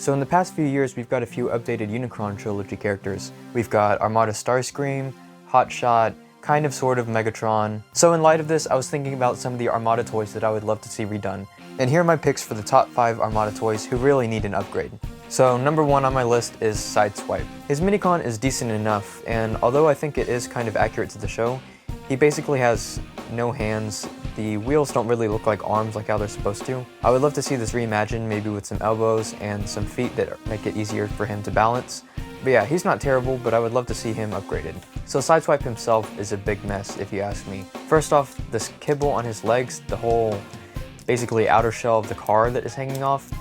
So in the past few years, we've got a few updated Unicron trilogy characters. We've got Armada Starscream, Hotshot, kind of sort of Megatron. So in light of this, I was thinking about some of the Armada toys that I would love to see redone. And here are my picks for the top 5 Armada toys who really need an upgrade. So number 1 on my list is Sideswipe. His minicon is decent enough, and although I think it is kind of accurate to the show, he basically has no hands. The wheels don't really look like arms like how they're supposed to. I would love to see this reimagined, maybe with some elbows and some feet that make it easier for him to balance. But yeah, he's not terrible, but I would love to see him upgraded. So Sideswipe himself is a big mess if you ask me. First off, this kibble on his legs, the whole basically outer shell of the car that is hanging off,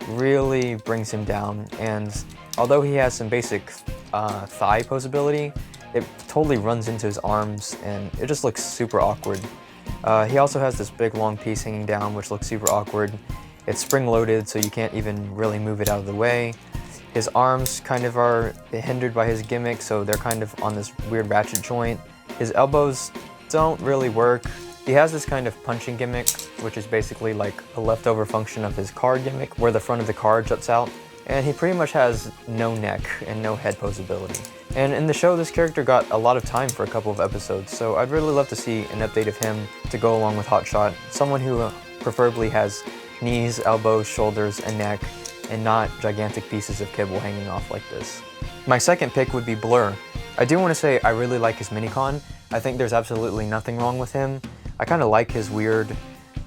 really brings him down. And although he has some basic thigh posability, it totally runs into his arms and it just looks super awkward. He also has this big long piece hanging down which looks super awkward. It's spring loaded so you can't even really move it out of the way. His arms kind of are hindered by his gimmick, so they're kind of on this weird ratchet joint. His elbows don't really work. He has this kind of punching gimmick, which is basically like a leftover function of his car gimmick where the front of the car juts out. And he pretty much has no neck and no head posability. And in the show, this character got a lot of time for a couple of episodes, so I'd really love to see an update of him to go along with Hotshot. Someone who preferably has knees, elbows, shoulders, and neck, and not gigantic pieces of kibble hanging off like this. My second pick would be Blurr. I do want to say I really like his minicon. I think there's absolutely nothing wrong with him. I kind of like his weird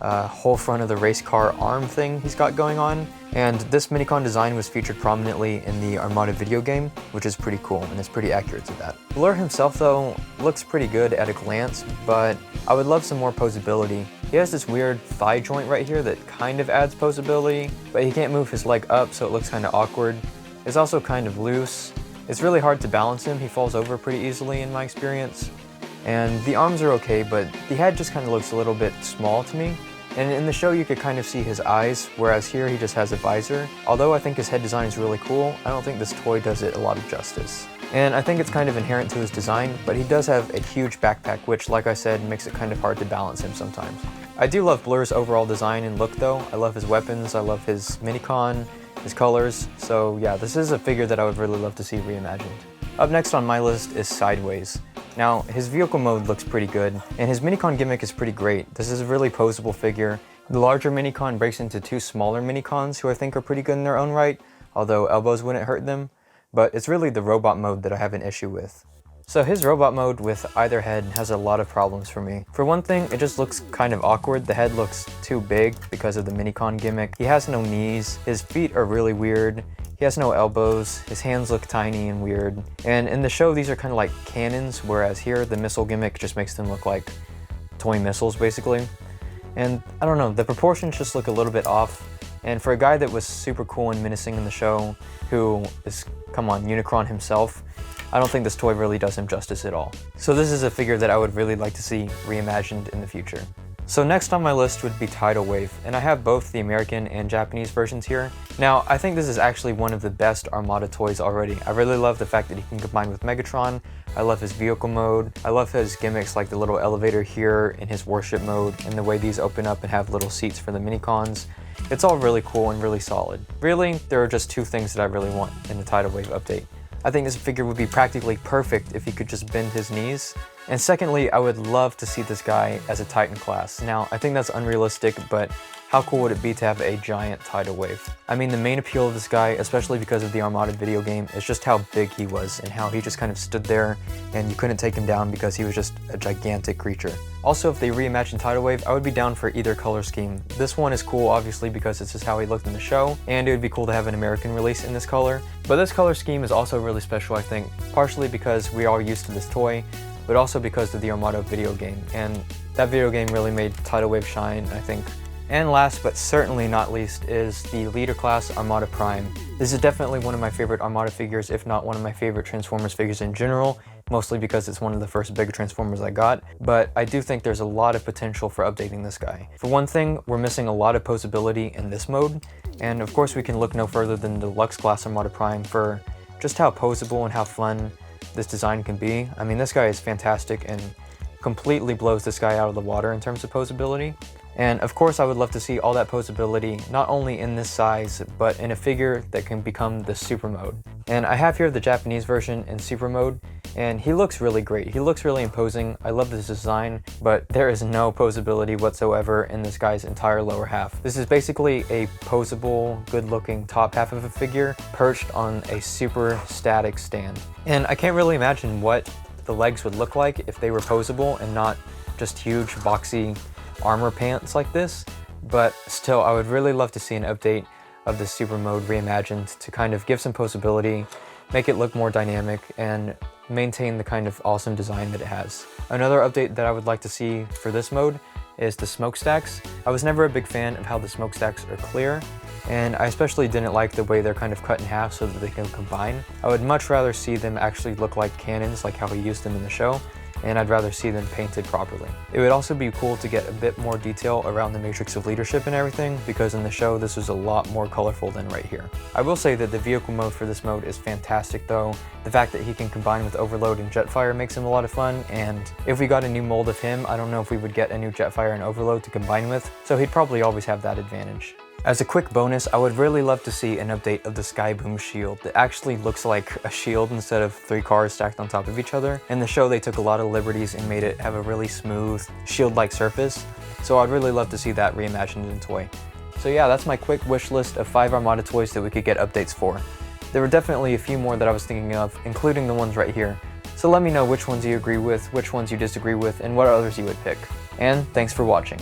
whole front of the race car arm thing he's got going on. And this minicon design was featured prominently in the Armada video game, which is pretty cool and is pretty accurate to that. Blurr himself though looks pretty good at a glance, but I would love some more posability. He has this weird thigh joint right here that kind of adds posability, but he can't move his leg up so it looks kind of awkward. It's also kind of loose. It's really hard to balance him. He falls over pretty easily in my experience. And the arms are okay, but the head just kind of looks a little bit small to me. And in the show you could kind of see his eyes, whereas here he just has a visor. Although I think his head design is really cool, I don't think this toy does it a lot of justice. And I think it's kind of inherent to his design, but he does have a huge backpack, which, like I said, makes it kind of hard to balance him sometimes. I do love Blurr's overall design and look though. I love his weapons, I love his minicon, his colors, so yeah, this is a figure that I would really love to see reimagined. Up next on my list is Sideways. Now, his vehicle mode looks pretty good, and his minicon gimmick is pretty great. This is a really posable figure. The larger minicon breaks into 2 smaller minicons who I think are pretty good in their own right, although elbows wouldn't hurt them, but it's really the robot mode that I have an issue with. So his robot mode with either head has a lot of problems for me. For one thing, it just looks kind of awkward. The head looks too big because of the minicon gimmick. He has no knees, his feet are really weird. He has no elbows, his hands look tiny and weird. And in the show, these are kind of like cannons, whereas here, the missile gimmick just makes them look like toy missiles, basically. And I don't know, the proportions just look a little bit off. And for a guy that was super cool and menacing in the show, who is, come on, Unicron himself, I don't think this toy really does him justice at all. So this is a figure that I would really like to see reimagined in the future. So next on my list would be Tidal Wave, and I have both the American and Japanese versions here. Now, I think this is actually one of the best Armada toys already. I really love the fact that he can combine with Megatron. I love his vehicle mode. I love his gimmicks like the little elevator here in his warship mode, and the way these open up and have little seats for the minicons. It's all really cool and really solid. Really, there are just 2 things that I really want in the Tidal Wave update. I think this figure would be practically perfect if he could just bend his knees. And secondly, I would love to see this guy as a Titan class. Now, I think that's unrealistic, but how cool would it be to have a giant Tidal Wave? I mean, the main appeal of this guy, especially because of the Armada video game, is just how big he was and how he just kind of stood there and you couldn't take him down because he was just a gigantic creature. Also, if they reimagined Tidal Wave, I would be down for either color scheme. This one is cool, obviously, because this is how he looked in the show, and it would be cool to have an American release in this color. But this color scheme is also really special, I think, partially because we are used to this toy, but also because of the Armada video game, and that video game really made Tidal Wave shine, I think. And last but certainly not least is the leader class Armada Prime. This is definitely one of my favorite Armada figures, if not one of my favorite Transformers figures in general, mostly because it's one of the first big Transformers I got, but I do think there's a lot of potential for updating this guy. For one thing, we're missing a lot of posability in this mode, and of course we can look no further than the Deluxe class Armada Prime for just how posable and how fun this design can be. I mean, this guy is fantastic and completely blows this guy out of the water in terms of posability. And of course I would love to see all that posability not only in this size, but in a figure that can become the super mode. And I have here the Japanese version in super mode, and he looks really great. He looks really imposing. I love this design, but there is no posability whatsoever in this guy's entire lower half. This is basically a posable, good-looking top half of a figure perched on a super static stand. And I can't really imagine what the legs would look like if they were posable and not just huge, boxy armor pants like this, but still, I would really love to see an update of the super mode reimagined to kind of give some posability, make it look more dynamic, and maintain the kind of awesome design that it has. Another update that I would like to see for this mode is the smokestacks. I was never a big fan of how the smokestacks are clear, and I especially didn't like the way they're kind of cut in half so that they can combine. I would much rather see them actually look like cannons like how we used them in the show, and I'd rather see them painted properly. It would also be cool to get a bit more detail around the matrix of leadership and everything, because in the show this was a lot more colorful than right here. I will say that the vehicle mode for this mode is fantastic though. The fact that he can combine with Overload and Jetfire makes him a lot of fun, and if we got a new mold of him, I don't know if we would get a new Jetfire and Overload to combine with, so he'd probably always have that advantage. As a quick bonus, I would really love to see an update of the Skyboom shield that actually looks like a shield instead of 3 cars stacked on top of each other. In the show, they took a lot of liberties and made it have a really smooth, shield-like surface, so I'd really love to see that reimagined in toy. So yeah, that's my quick wish list of 5 Armada toys that we could get updates for. There were definitely a few more that I was thinking of, including the ones right here, so let me know which ones you agree with, which ones you disagree with, and what others you would pick. And thanks for watching.